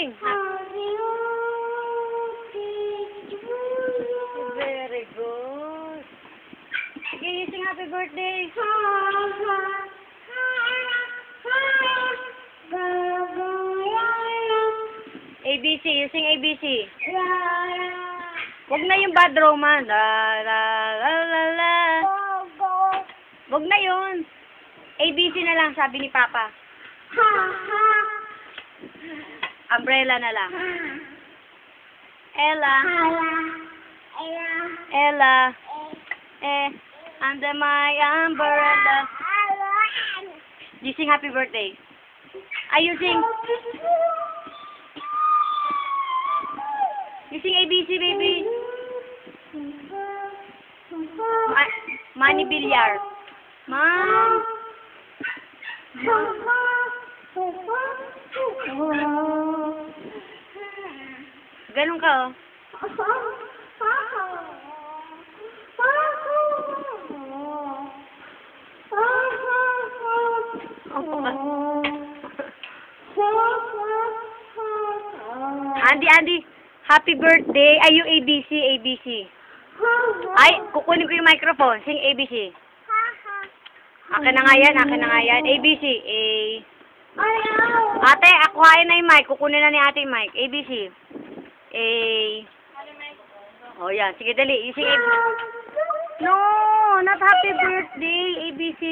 sing. Very good. Sige, you sing happy birthday. ABC, you sing ABC. Wag na yung bad romance. La la la la la. Wag na yun. ABC na lang, sabi ni Papa. Umbrella na lang. Ella. Ella. Under my umbrella. You sing happy birthday. You sing. You sing ABC, baby. Manny Villar. Mom. Ganun ka, oh. Andy, happy birthday. Ay, yung ABC, ABC. Ay, kukunin ko yung microphone. Sing ABC. Akin na nga yan, ABC. A. Ate, akuhain na yung mic. Kukunin na ni ate yung mic. ABC. A. Oh, yan. Sige, dali. Sing ABC. No, not happy birthday, ABC.